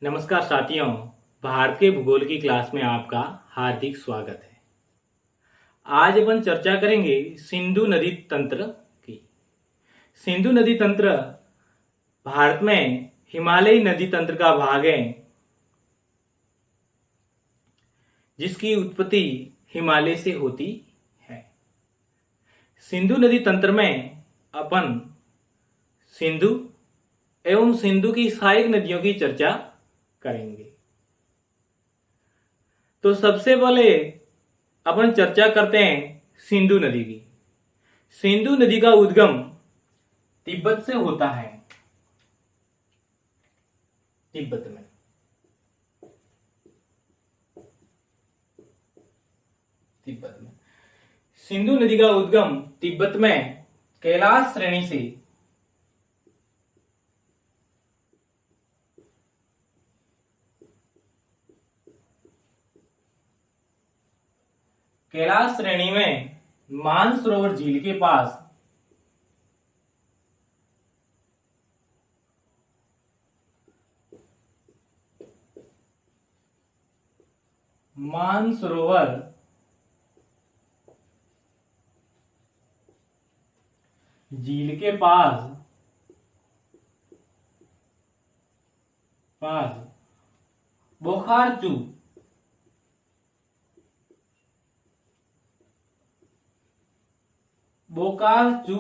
नमस्कार साथियों, भारत के भूगोल की क्लास में आपका हार्दिक स्वागत है। आज अपन चर्चा करेंगे सिंधु नदी तंत्र की। सिंधु नदी तंत्र भारत में हिमालयी नदी तंत्र का भाग है, जिसकी उत्पत्ति हिमालय से होती है। सिंधु नदी तंत्र में अपन सिंधु एवं सिंधु की सहायक नदियों की चर्चा करेंगे। तो सबसे पहले अपन चर्चा करते हैं सिंधु नदी की। सिंधु नदी का उद्गम तिब्बत से होता है। तिब्बत में सिंधु नदी का उद्गम तिब्बत में कैलाश श्रेणी से कैलाश श्रेणी में मानसरोवर झील के पास मानसरोवर झील के पास बोखारचू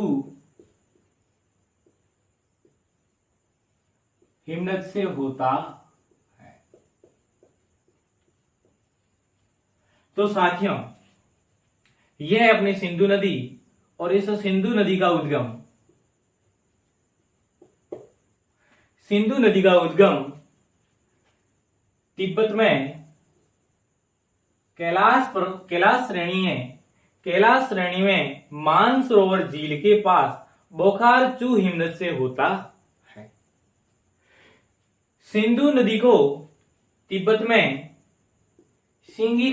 हिमनद से होता है। तो साथियों, यह है अपनी सिंधु नदी और इस सिंधु नदी का उद्गम। सिंधु नदी का उद्गम तिब्बत में कैलाश श्रेणी है। कैलाश श्रेणी में मानसरोवर झील के पास बोखारचू हिमनद से होता है। सिंधु नदी को तिब्बत में सिंगी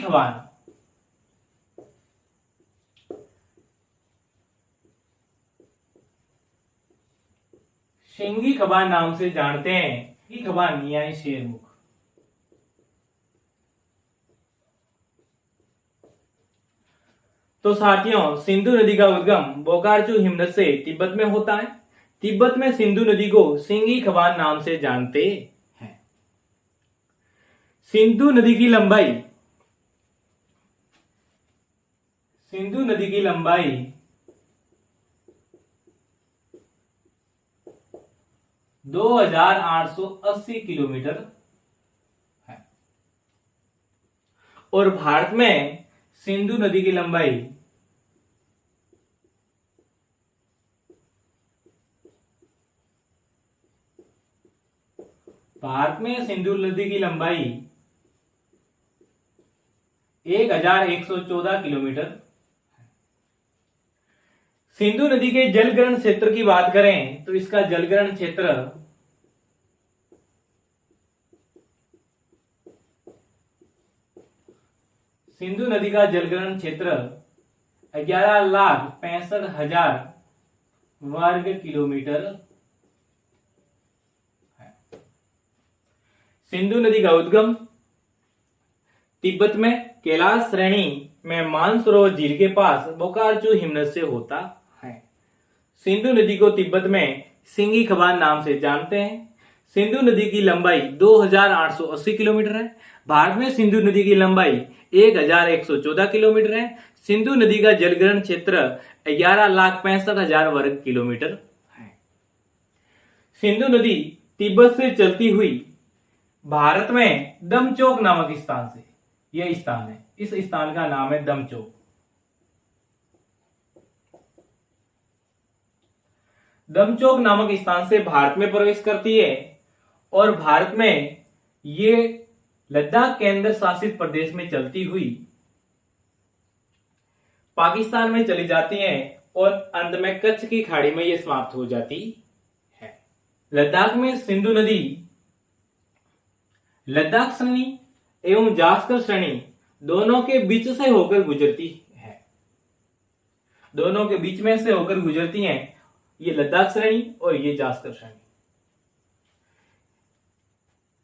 खबान नाम से जानते हैं। सिंगी खबान यानी शेरमुख। तो साथियों, सिंधु नदी का उद्गम बोकार्चू हिमनद से तिब्बत में होता है। तिब्बत में सिंधु नदी को सिंगी खबान नाम से जानते हैं। सिंधु नदी की लंबाई 2880 किलोमीटर है और भारत में सिंधु नदी की लंबाई 1114 किलोमीटर। सिंधु नदी के जलग्रहण क्षेत्र की बात करें तो इसका जलग्रहण क्षेत्र सिंधु नदी का जलग्रहण क्षेत्र 11,65,000 वर्ग किलोमीटर है। सिंधु नदी का उद्गम तिब्बत में कैलाश श्रेणी में मानसरोवर झील के पास बोकार्चू हिमनद से होता है। सिंधु नदी को तिब्बत में सिंगी खबान नाम से जानते हैं। सिंधु नदी की लंबाई 2880 किलोमीटर है। भारत में सिंधु नदी की लंबाई 1114 किलोमीटर है। सिंधु नदी का जलग्रहण क्षेत्र 11,65,000 वर्ग किलोमीटर है। सिंधु नदी तिब्बत से चलती हुई भारत में दमचौक नामक स्थान से, यह स्थान है, इस स्थान का नाम है दमचौक। दमचौक नामक स्थान से भारत में प्रवेश करती है और भारत में ये लद्दाख केंद्र शासित प्रदेश में चलती हुई पाकिस्तान में चली जाती है और अंत में कच्छ की खाड़ी में ये समाप्त हो जाती है। लद्दाख में सिंधु नदी लद्दाख श्रेणी एवं जास्कर श्रेणी दोनों के बीच से होकर गुजरती है। दोनों के बीच में से होकर गुजरती हैं ये लद्दाख श्रेणी और ये जास्कर श्रेणी।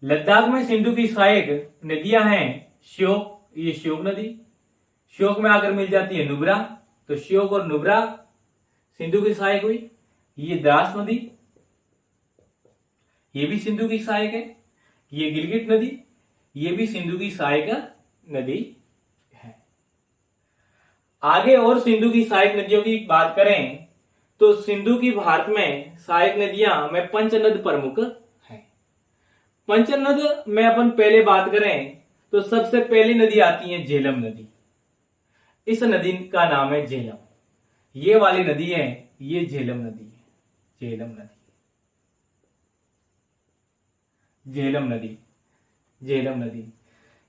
लद्दाख में सिंधु की सहायक नदियां हैं श्योक, ये श्योक नदी, श्योक में आकर मिल जाती है नुब्रा, तो श्योक और नुब्रा सिंधु की सहायक हुई। ये द्रास नदी, ये भी सिंधु की सहायक है। ये गिलगिट नदी, ये भी सिंधु की सहायक नदी है। आगे और सिंधु की सहायक नदियों की बात करें तो सिंधु की भारत में सहायक नदियां में पंचनद प्रमुख है। पंचनद में अपन पहले बात करें तो सबसे पहली नदी आती है झेलम नदी। इस नदी का नाम है झेलम। ये वाली नदी है, ये झेलम नदी है। झेलम नदी, झेलम नदी, झेलम नदी।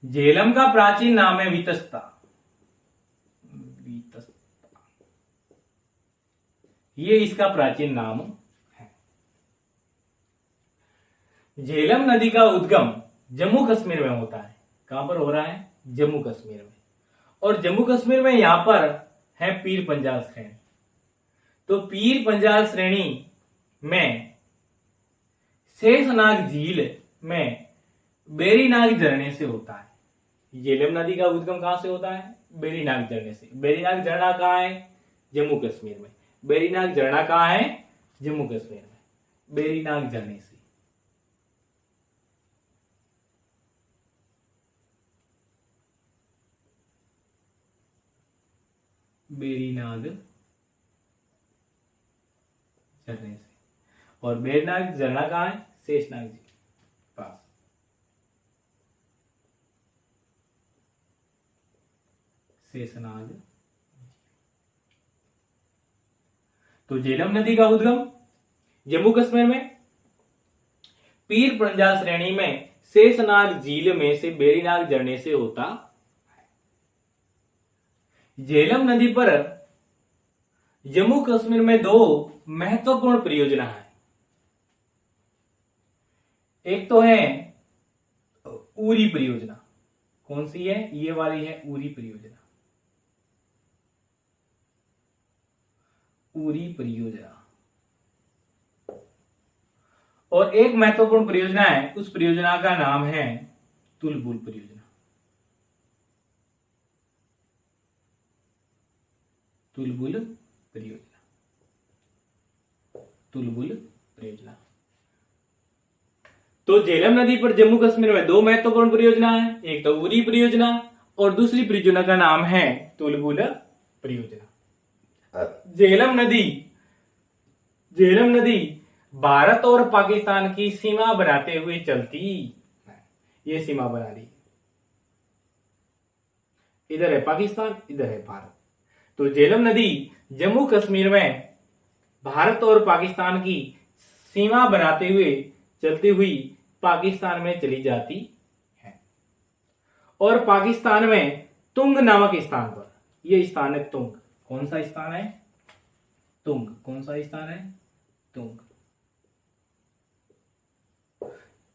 झेलम का प्राचीन नाम है वितस्ता। वितस्ता, ये इसका प्राचीन नाम है। झेलम नदी का उद्गम जम्मू कश्मीर में होता है। कहां पर हो रहा है? जम्मू कश्मीर में। और जम्मू कश्मीर में यहां पर है पीर पंजाल श्रेणी। तो पीर पंजाल श्रेणी में शेषनाग झील में बेरीनाग झरने से होता है। झेलम नदी का उद्गम कहां से होता है? बेरीनाग झरने से। बेरीनाग झरना कहां है? जम्मू कश्मीर में। बेरीनाग झरना कहां है? जम्मू कश्मीर में। बेरीनाग झरने से। बेरीनाग झरने से। और बेरीनाग झरना कहां है? शेषनाग जी पास। शेषनाग। तो झेलम नदी का उद्गम जम्मू कश्मीर में पीर पंजाल श्रेणी में शेषनाग झील में से बेरीनाग झरने से होता है। झेलम नदी पर जम्मू कश्मीर में दो महत्वपूर्ण परियोजना है। एक तो है उरी परियोजना। कौन सी है? ये वाली है उरी परियोजना। उरी परियोजना। और एक महत्वपूर्ण परियोजना है, उस परियोजना का नाम है तुलबुल परियोजना। तुलबुल परियोजना। तुलबुल परियोजना। तो झेलम नदी पर जम्मू कश्मीर में दो महत्वपूर्ण परियोजना है। एक तो उरी परियोजना और दूसरी परियोजना का नाम है तुलबुल परियोजना। झेलम नदी, झेलम नदी भारत और पाकिस्तान की सीमा बनाते हुए चलती है। ये सीमा बना दी। इधर है पाकिस्तान, इधर है भारत। तो झेलम नदी जम्मू कश्मीर में भारत और पाकिस्तान की सीमा बनाते हुए चलती हुई पाकिस्तान में चली जाती है। और पाकिस्तान में तुंग नामक स्थान पर, यह स्थान है तुंग। कौन सा स्थान है? तुंग। कौन सा स्थान है? तुंग।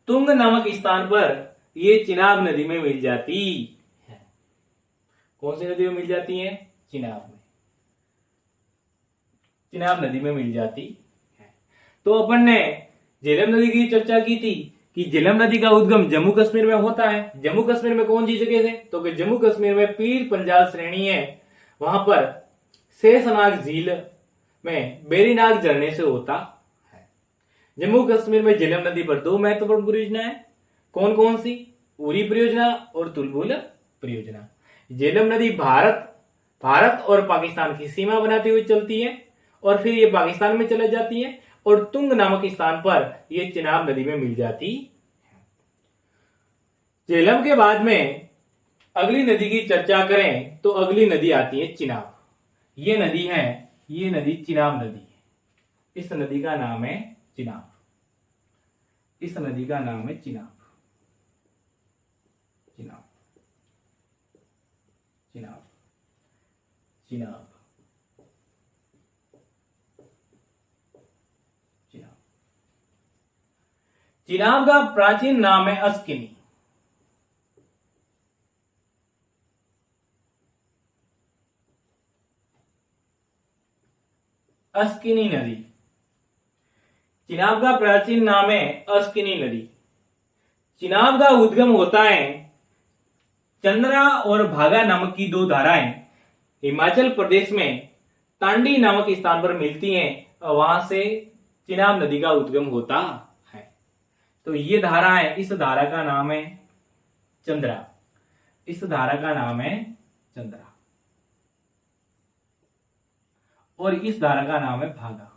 तुंग नामक स्थान पर यह चिनाब नदी में मिल जाती है। कौन सी नदी में मिल जाती है? चिनाब में। चिनाब नदी में मिल जाती है। तो अपन ने झेलम नदी की चर्चा की थी कि झेलम नदी का उद्गम जम्मू कश्मीर में होता है। जम्मू कश्मीर में कौन सी जगह से? तो कि जम्मू कश्मीर में पीर पंजाल श्रेणी है, वहां पर शेषनाग झील में बेरीनाग झरने से होता है। जम्मू कश्मीर में झेलम नदी पर दो महत्वपूर्ण परियोजना है। कौन कौन सी? उरी परियोजना और तुलबुल परियोजना। झेलम नदी भारत और पाकिस्तान की सीमा बनाते हुए चलती है और फिर ये पाकिस्तान में चले जाती है और तुंग नामक स्थान पर ये चिनाब नदी में मिल जाती है। झेलम के बाद में अगली नदी की चर्चा करें तो अगली नदी आती है चिनाब। ये नदी है, ये नदी चिनाब नदी है। इस नदी का नाम है चिनाब। इस नदी का नाम है चिनाब। चिनाब, चिनाब, चिनाब, चिनाब। चिनाब का प्राचीन नाम है अस्किनी। अस्किनी नदी। चिनाब का प्राचीन नाम है अस्किनी नदी। चिनाब का उद्गम होता है चंद्रा और भागा नामक की दो धाराएं हिमाचल प्रदेश में तांडी नामक स्थान पर मिलती हैं और वहां से चिनाब नदी का उद्गम होता है। तो ये धारा है, इस धारा का नाम है चंद्रा, इस धारा का नाम है चंद्रा, और इस धारा का नाम है भागा।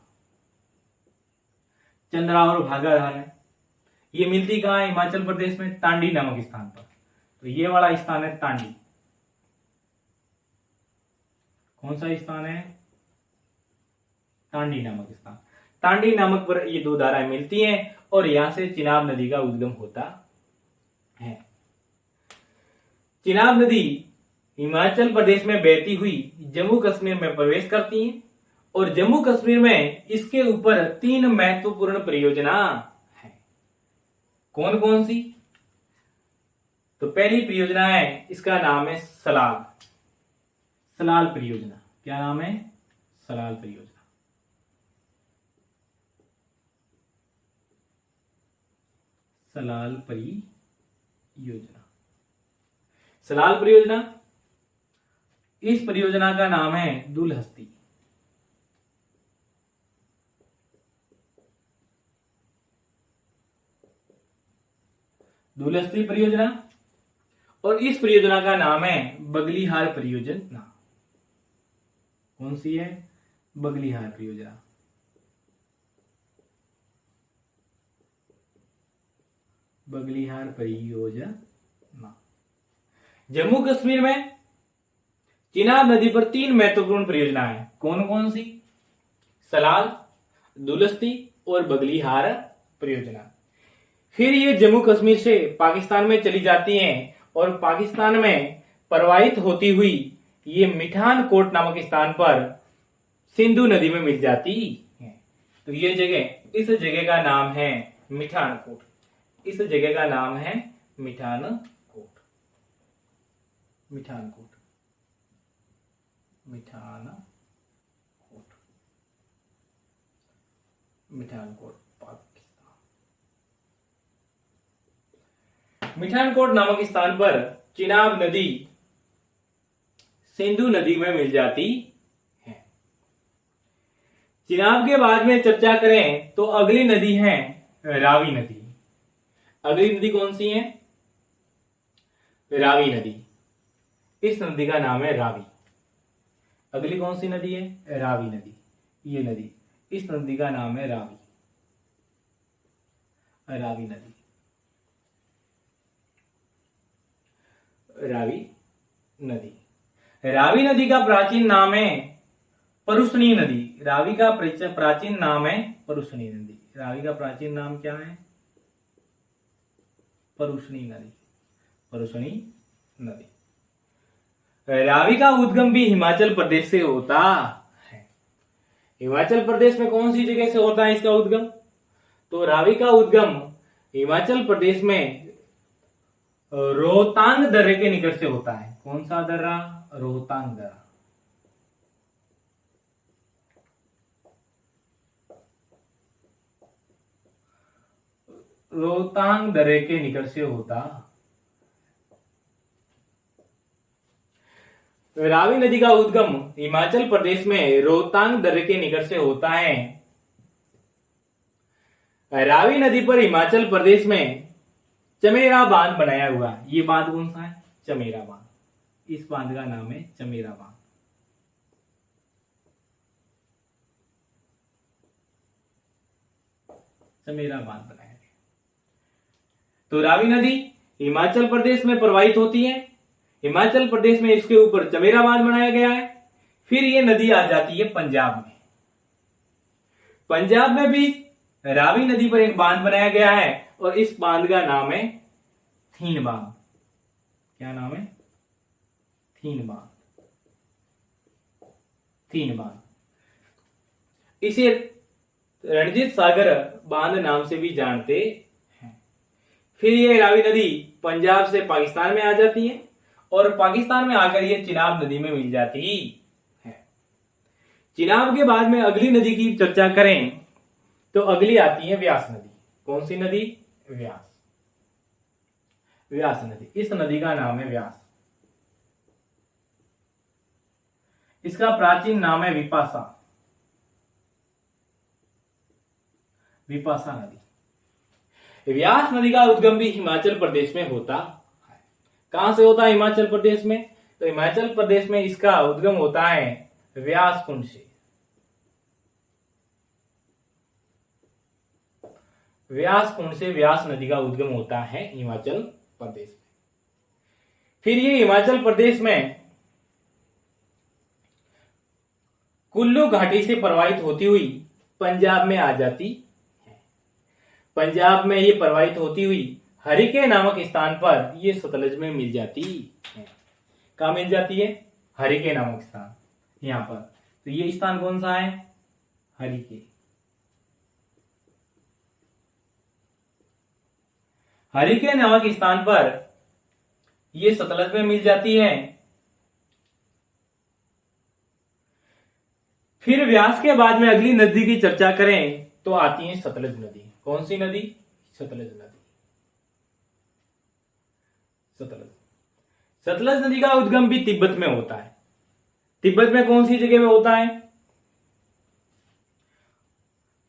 चंद्रा और भागा धारा ये मिलती कहां है? हिमाचल प्रदेश में तांडी नामक स्थान पर। तो ये वाला स्थान है तांडी। कौन सा स्थान है? तांडी नामक स्थान। तांडी नामक पर ये दो धाराएं मिलती हैं और यहां से चिनाब नदी का उद्गम होता है। चिनाब नदी हिमाचल प्रदेश में बहती हुई जम्मू कश्मीर में प्रवेश करती है और जम्मू कश्मीर में इसके ऊपर 3 महत्वपूर्ण परियोजना है। कौन कौन सी? तो पहली परियोजना है, इसका नाम है सलाल, सलाल परियोजना। क्या नाम है? सलाल परियोजना। सलाल परियोजना, सलाल परियोजना। इस परियोजना का नाम है दुलहस्ती। दुलहस्ती परियोजना। और इस परियोजना का नाम है बगलीहार परियोजना। कौन सी है? बगलीहार परियोजना। बगलीहार परियोजना। जम्मू कश्मीर में चिनाब नदी पर 3 महत्वपूर्ण परियोजना है। कौन कौन सी? सलाल, दुलहस्ती और बगलीहार परियोजना। फिर ये जम्मू कश्मीर से पाकिस्तान में चली जाती हैं और पाकिस्तान में प्रवाहित होती हुई ये मिठान कोट नामक स्थान पर सिंधु नदी में मिल जाती है। तो ये जगह, इस जगह का नाम है मिठान कोट। इस जगह का नाम है Mithankot. Mithankot, Mithankot, Mithankot Pakistan. Mithankot नामक स्थान पर चिनाब नदी सिंधु नदी में मिल जाती है। चिनाब के बाद में चर्चा करें तो अगली नदी है रावी नदी। अगली नदी कौन सी है? रावी नदी। इस नदी का नाम है रावी। अगली कौन सी नदी है? रावी नदी। ये नदी, इस नदी का नाम है रावी, रावी नदी, रावी नदी। रावी नदी का प्राचीन नाम है परुष्णी नदी। रावी का प्राचीन नाम है परुष्णी नदी। रावी का प्राचीन नाम क्या है? परुष्णी नदी, परुष्णी नदी। रावी का उद्गम भी हिमाचल प्रदेश से होता है। हिमाचल प्रदेश में कौन सी जगह से होता है इसका उद्गम? तो रावी का उद्गम हिमाचल प्रदेश में रोहतांग दर्रे के निकट से होता है। कौन सा दर्रा? रोहतांग दर्रा। रोहतांग दर्रे के निकट से होता। रावी नदी का उद्गम हिमाचल प्रदेश में रोहतांग दर्रे के निकट से होता है। रावी नदी पर हिमाचल प्रदेश में चमेरा बांध बनाया हुआ है। ये बांध कौन सा है? चमेरा बांध। इस बांध का नाम है चमेरा बांध। चमेरा बांध बनाया गया। तो रावी नदी हिमाचल प्रदेश में प्रवाहित होती है। हिमाचल प्रदेश में इसके ऊपर चमेरा बांध बनाया गया है। फिर ये नदी आ जाती है पंजाब में। पंजाब में भी रावी नदी पर एक बांध बनाया गया है और इस बांध का नाम है थीन बांध। क्या नाम है? थीन बांध। थीन बांध। इसे रणजीत सागर बांध नाम से भी जानते हैं। फिर ये रावी नदी पंजाब से पाकिस्तान में आ जाती है और पाकिस्तान में आकर ये चिनाब नदी में मिल जाती है। चिनाब के बाद में अगली नदी की चर्चा करें तो अगली आती है व्यास नदी। कौन सी नदी? व्यास। व्यास नदी। इस नदी का नाम है व्यास। इसका प्राचीन नाम है विपाशा, विपाशा नदी। व्यास नदी का उद्गम भी हिमाचल प्रदेश में होता है। कहां से होता है हिमाचल प्रदेश में? तो हिमाचल प्रदेश में इसका उद्गम होता है व्यास कुंड से। व्यास कुंड से व्यास नदी का उद्गम होता है हिमाचल प्रदेश में। फिर ये हिमाचल प्रदेश में कुल्लू घाटी से प्रवाहित होती हुई पंजाब में आ जाती है। पंजाब में ये प्रवाहित होती हुई हरिके नामक स्थान पर ये सतलज में मिल जाती है। कहां मिल जाती है? हरिके नामक स्थान, यहां पर। तो ये स्थान कौन सा है? हरिके। हरिके नामक स्थान पर ये सतलज में मिल जाती है। फिर व्यास के बाद में अगली नदी की चर्चा करें तो आती है सतलज नदी। कौन सी नदी? सतलज नदी। सतलज, सतलज नदी का उद्गम भी तिब्बत में होता है। तिब्बत में कौन सी जगह में होता है?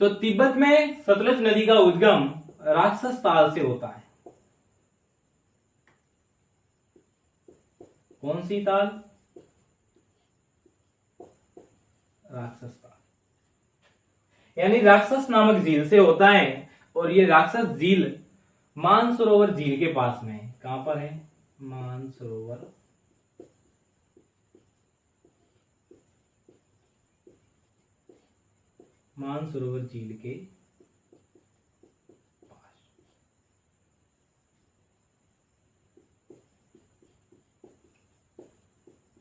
तो तिब्बत में सतलज नदी का उद्गम राक्षस ताल से होता है। कौन सी ताल? राक्षस ताल, यानी राक्षस नामक झील से होता है। और ये राक्षस झील मानसरोवर झील के पास में है। कहां पर है? मानसरोवर, मानसरोवर झील के पास।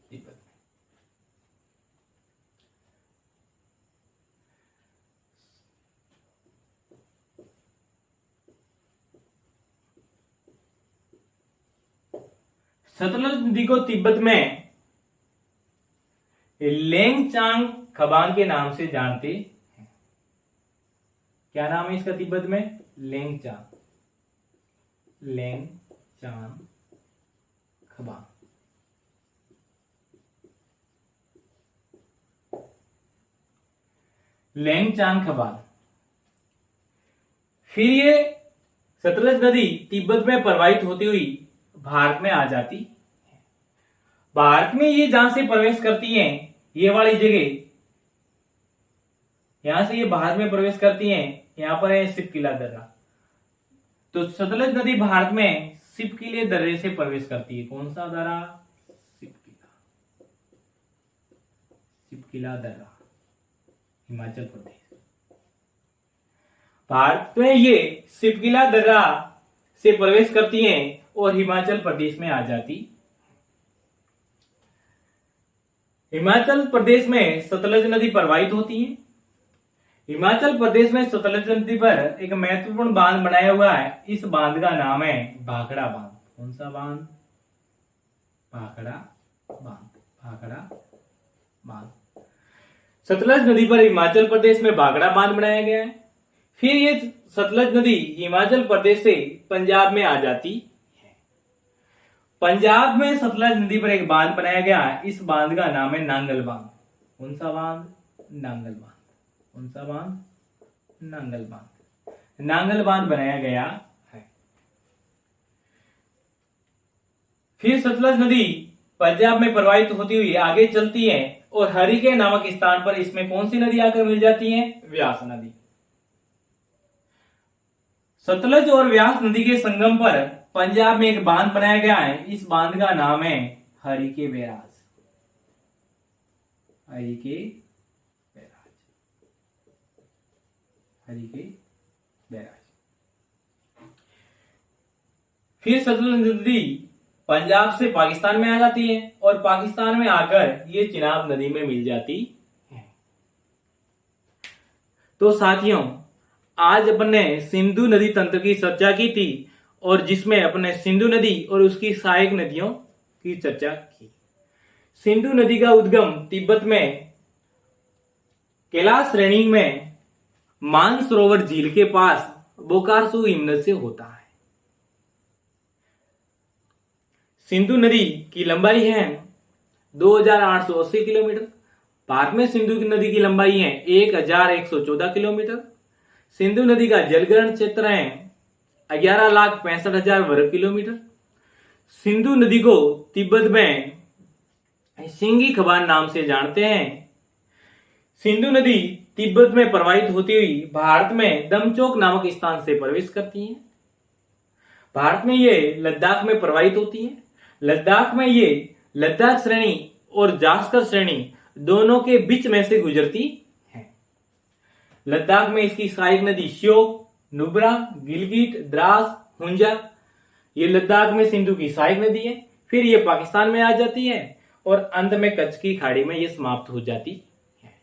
तिब्बत में। सतलज नदी को तिब्बत में लेंगचांग खबान के नाम से जानते हैं। क्या नाम है इसका तिब्बत में? लेंगचांग, लेंगचांग खबान। लेंगचांग खबान। फिर ये सतलज नदी तिब्बत में प्रवाहित होती हुई भारत में आ जाती है। भारत में ये जहां से प्रवेश करती हैं, ये वाली जगह, यहां से ये भारत में प्रवेश करती हैं, यहां पर है सिपकिला दर्रा। तो सतलज नदी भारत में सिपकिले दर्रे से प्रवेश करती है। कौन सा दर्रा? सिपकिला, सिपकिला दर्रा, हिमाचल प्रदेश। भारत में ये सिपकिला दर्रा से प्रवेश करती हैं और हिमाचल प्रदेश में आ जाती। हिमाचल प्रदेश में सतलज नदी प्रवाहित होती है। हिमाचल प्रदेश में सतलज नदी पर एक महत्वपूर्ण बांध बनाया हुआ है। इस बांध का नाम है भाखड़ा बांध। कौन सा बांध? भाखड़ा बांध, भाखड़ा बांध। सतलज नदी पर हिमाचल प्रदेश में भाखड़ा बांध बनाया गया है। फिर ये सतलज नदी हिमाचल प्रदेश से पंजाब में आ जाती है। पंजाब में सतलज नदी पर एक बांध बनाया गया है। इस बांध का नाम है नांगल बांध। कौन सा बांध? नांगल बांध। कौन सा बांध? नांगल बांध। नांगल बांध बनाया गया है। फिर सतलज नदी पंजाब में प्रवाहित होती हुई आगे चलती है और हरिके नामक स्थान पर इसमें कौन सी नदी आकर मिल जाती है? व्यास नदी। सतलज और व्यास नदी के संगम पर पंजाब में एक बांध बनाया गया है। इस बांध का नाम है Harike barrage. Harike barrage, Harike barrage. फिर सतलज नदी पंजाब से पाकिस्तान में आ जाती है और पाकिस्तान में आकर ये चिनाब नदी में मिल जाती है। तो साथियों, आज अपन ने सिंधु नदी तंत्र की चर्चा की थी और जिसमें अपने सिंधु नदी और उसकी सहायक नदियों की चर्चा की। सिंधु नदी का उद्गम तिब्बत में कैलाश श्रेणी में मानसरोवर झील के पास बोकार्सू हिमनद से होता है। सिंधु नदी की लंबाई है 2880 किलोमीटर। भारत में सिंधु की नदी की लंबाई है 1114 किलोमीटर। सिंधु नदी का जलग्रहण क्षेत्र है 11,65,000 वर्ग किलोमीटर। सिंधु नदी को तिब्बत में सिंगी खबान नाम से जानते हैं। सिंधु नदी तिब्बत में प्रवाहित होती हुई भारत में दमचौक नामक स्थान से प्रवेश करती है। भारत में ये लद्दाख में प्रवाहित होती है। लद्दाख में ये लद्दाख श्रेणी और जास्कर श्रेणी दोनों के बीच में से गुजरती है। लद्दाख में इसकी सहायक नदी श्योक, नुब्रा, गिलगिट, द्रास, हुंजा, ये लद्दाख में सिंधु की सहायक नदी है। फिर ये पाकिस्तान में आ जाती है और अंत में कच्छ की खाड़ी में ये समाप्त हो जाती है।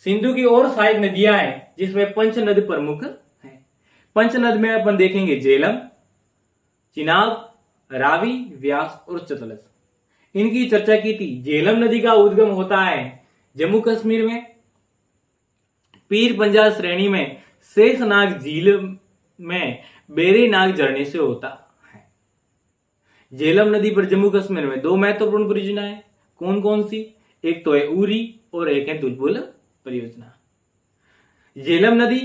सिंधु की और सहायक नदियां हैं जिसमें पंच नद प्रमुख है। पंच नद में अपन देखेंगे झेलम, चिनाब, रावी, व्यास और सतलज। इनकी चर्चा की थी। झेलम नदी का उद्गम होता है जम्मू कश्मीर में पीर पंजाल श्रेणी में शेषनाग झील में बेरी नाग झरने से होता है। झेलम नदी पर जम्मू कश्मीर में दो महत्वपूर्ण परियोजनाएं कौन कौन सी? एक तो है उरी और एक है तुलबुल परियोजना। झेलम नदी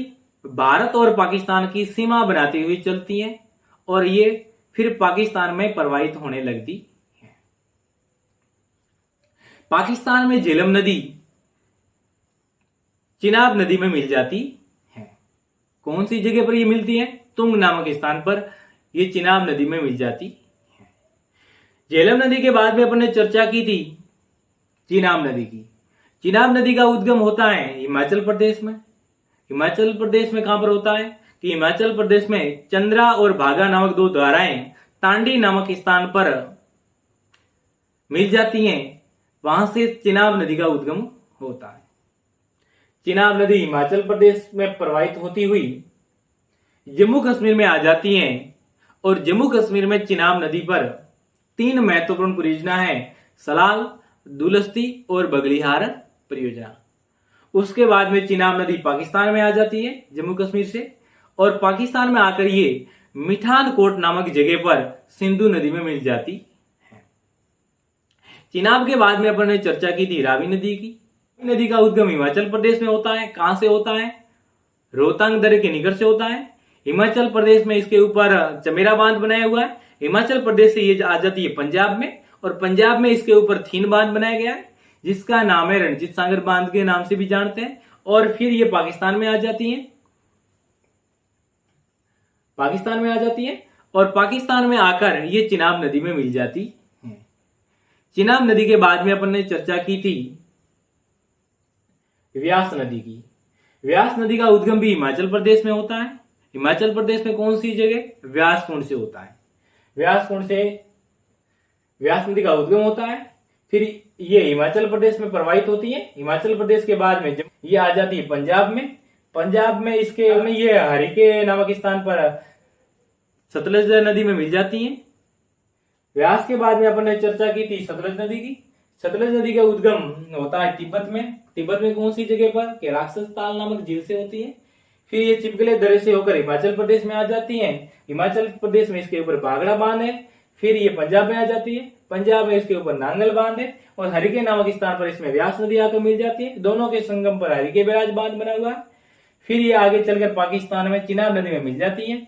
भारत और पाकिस्तान की सीमा बनाती हुई चलती है और ये फिर पाकिस्तान में प्रवाहित होने लगती है। पाकिस्तान में झेलम नदी चिनाब नदी में मिल जाती है। कौन सी जगह पर ये मिलती है? तुंग नामक स्थान पर ये चिनाब नदी में मिल जाती है। झेलम नदी के बाद में अपन ने चर्चा की थी चिनाब नदी की। चिनाब नदी का उद्गम होता है हिमाचल प्रदेश में। हिमाचल प्रदेश में कहां पर होता है कि हिमाचल प्रदेश में चंद्रा और भागा नामक दो धाराएं तांडी नामक स्थान पर मिल जाती हैं। वहां से चिनाब नदी का उद्गम होता है। चिनाब नदी हिमाचल प्रदेश में प्रवाहित होती हुई जम्मू कश्मीर में आ जाती हैं और जम्मू कश्मीर में चिनाब नदी पर तीन महत्वपूर्ण परियोजना है, सलाल, दुलस्ती और बगलिहार परियोजना। उसके बाद में चिनाब नदी पाकिस्तान में आ जाती है जम्मू कश्मीर से और पाकिस्तान में आकर ये मिठान कोट नामक जगह पर सिंधु नदी में मिल जाती है। चिनाब के बाद में अपन ने चर्चा की थी रावी नदी की। नदी का उद्गम हिमाचल प्रदेश में होता है। कहां से होता है? रोहतांग दर्रे के निकट से होता है। हिमाचल प्रदेश में इसके ऊपर चमेरा बांध बनाया हुआ है। हिमाचल प्रदेश से ये आ जाती है पंजाब में और पंजाब में इसके ऊपर थीन बांध बनाया गया है जिसका नाम है रणजीत सागर बांध के नाम से भी जानते हैं। और फिर ये पाकिस्तान में आ जाती है। पाकिस्तान में आ जाती है और पाकिस्तान में आकर ये चिनाब नदी में मिल जाती है। चिनाब नदी के बाद में अपन ने चर्चा की थी व्यास नदी की। व्यास नदी का उद्गम भी हिमाचल प्रदेश में होता है। हिमाचल प्रदेश में कौन सी जगह? व्यास कुंड से होता है। व्यास कुंड से व्यास नदी का उद्गम होता है। फिर ये हिमाचल प्रदेश में प्रवाहित होती है। हिमाचल प्रदेश के बाद में ये आ जाती है पंजाब में। पंजाब में इसके ये हरिके नामक स्थान पर सतलज नदी में मिल जाती है। व्यास के बाद में अपन ने चर्चा की थी सतलज नदी की। सतलज नदी का उद्गम होता है तिब्बत में। तिब्बत में कौन सी जगह पर? कि राक्षस ताल नामक झील से होती है। फिर ये चिपकले दर्रे से होकर हिमाचल प्रदेश में आ जाती है। हिमाचल प्रदेश में इसके ऊपर भागड़ा बांध है। फिर ये पंजाब में आ जाती है। पंजाब में इसके ऊपर नांगल बांध है और हरिके नामक स्थान पर इसमें व्यास नदी आकर मिल जाती है। दोनों के संगम पर हरिके बैराज बांध बना हुआ है। फिर ये आगे चलकर पाकिस्तान में चिनाब नदी में मिल जाती है।